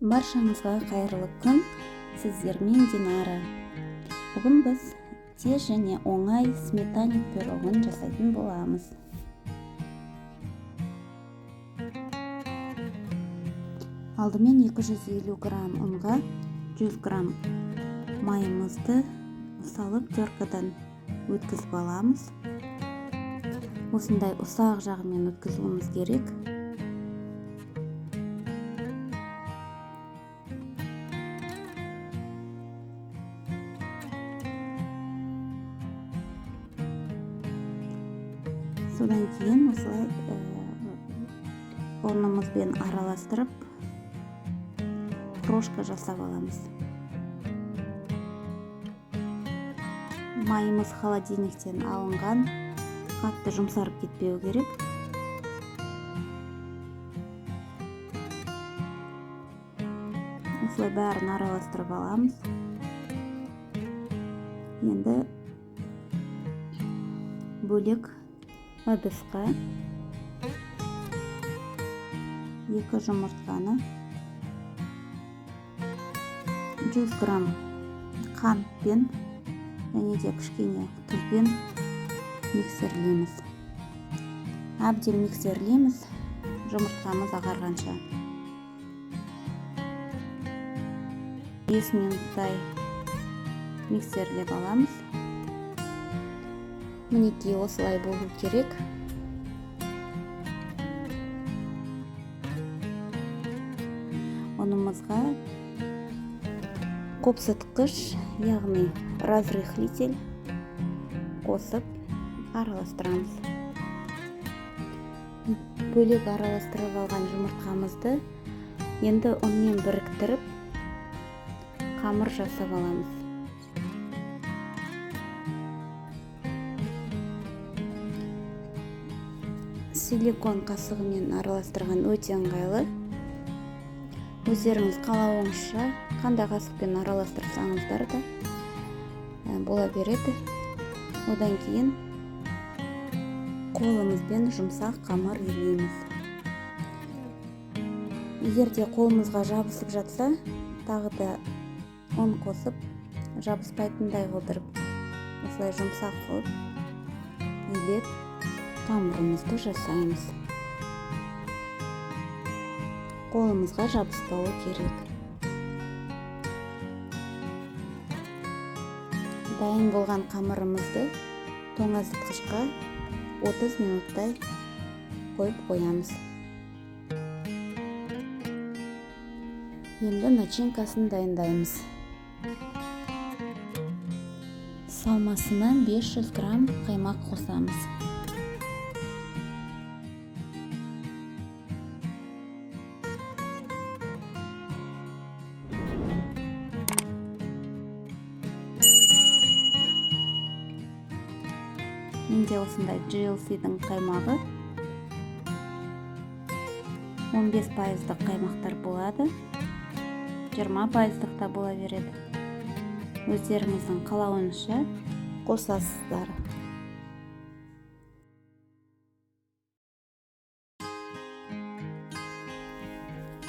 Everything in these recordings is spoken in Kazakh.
Баршаңызға қайырлы күн, сіздермен Динара. Бүгін біз тез және оңай сметанник пирогын жасайтын боламыз. Алдымен 250 грамм ұнға 100 грамм майымызды салып теркадан өткізіп аламыз. Осындай ұсақ жағымен өткізуіміз керек. Содан кейін осылай ұнымызбен араластырып крошка жасап аламыз. Майымыз холодильниктен алынған, қатты жұмсарып кетпеу керек. Осылай бәрін араластырып аламыз. Енді бөлек ыдысқа 2 жұмыртқаны 100 грамм қантпен және де кішкене тұзбен миксерлейміз. Әбден миксерлейміз жұмыртқамыз ағарғанша. 5 минуттай миксерлеп аламыз. Мінекей осылай болу керек. Ұнымызға қопсытқыш, яғни разрыхлитель қосып араластырамыз. Бөлек араластырып алған жұмыртқамызды енді ұнмен біріктіріп қамыр жасап аламыз. Силикон қасығымен араластырған өте ыңғайлы. Өздеріңіз қалауыңызша қандай қасықпен араластырсаңыздар да бола береді. Одан кейін қолымызбен жұмсақ қамыр илейміз. Егер де қолымызға жабысып жатса, тағы да ұн қосып жабыспайтындай қылдырып, осылай жұмсақ қылып илеп қамырымызды жасаймыз. Қолымызға жабыспауы керек. Дайын болған қамырымызды тоңазытқышқа 30 минуттай қойып қоямыз. Енді начинкасын дайындаймыз. Салмасына 500 грамм қаймақ қосамыз. Менде осындай GLC-дің қаймағы 15% қаймақтар болады, 20% та бола береді. Өздеріңіздің қалауынша қосасыздар.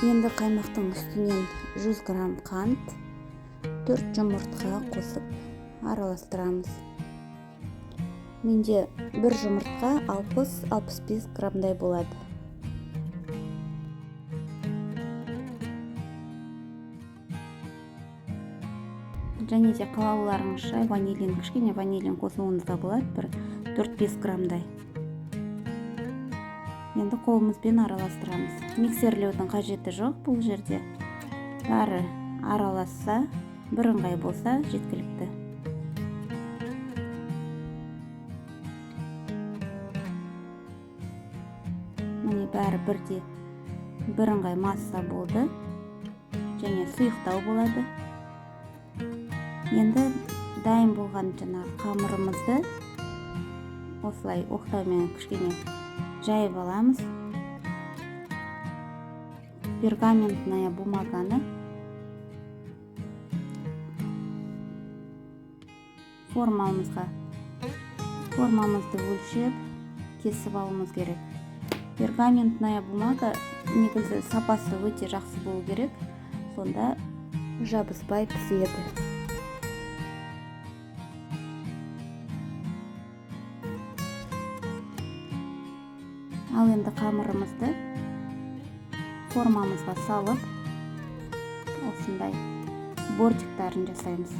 Енді қаймақтың үстінен 100 грамм қант, 4 жұмыртқа қосып араластырамыз. Менде бір жұмыртқа 60-65 граммдай болады. Және де қалауларыңызша кішкене ванилин қосуыңызда болады, бір 4-5 граммдай. Енді қолымызбен араластырамыз. Миксерлеудің қажеті жоқ бұл жерде. Бәрі араласса, бірыңғай болса жеткілікті. Міне бәрі бірыңғай масса болды және сұйықтау болады. Енді дайын болған қамырымызды осылай оқтаумен кішкене жайып аламыз. Пергаментная бумаганы формамызды өлшеп кесіп алуымыз керек. Пергаментная бумага негізі сапасы өте жақсы болу керек. сонда жабыспай піседі. Ал енді қамырымызды формамызға салып, осындай бортиктарын жасаймыз.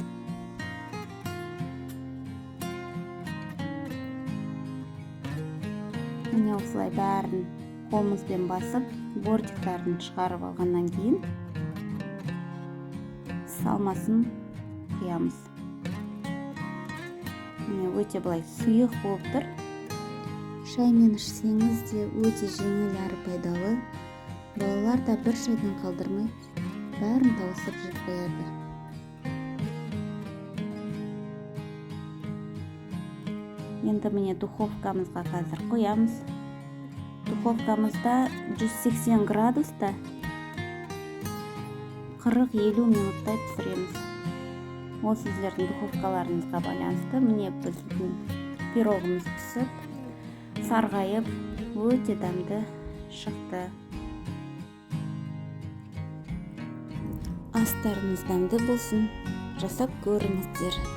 Міне осылай бәрін қолымызбен басып, бортиктарын шығарып алғаннан кейін салмасын құямыз. Міне өте былай сұйық болып тұр. Шаймен ішсеңіз де өте жеңіл әрі пайдалы. Балалар да бір шайдан қалдырмай бәрін тауысып жеп қояды. Енді міне духовкамызға қазір қоямыз. Духовкамызда 180 градуста 40-50 минуттай пісіреміз. Ол сіздердің духовкаларыңызға байланысты. Міне біздің пирогымыз пісіп, сарғайып, өте дәмді шықты. Астарыңыз дәмді болсын, жасап көріңіздер.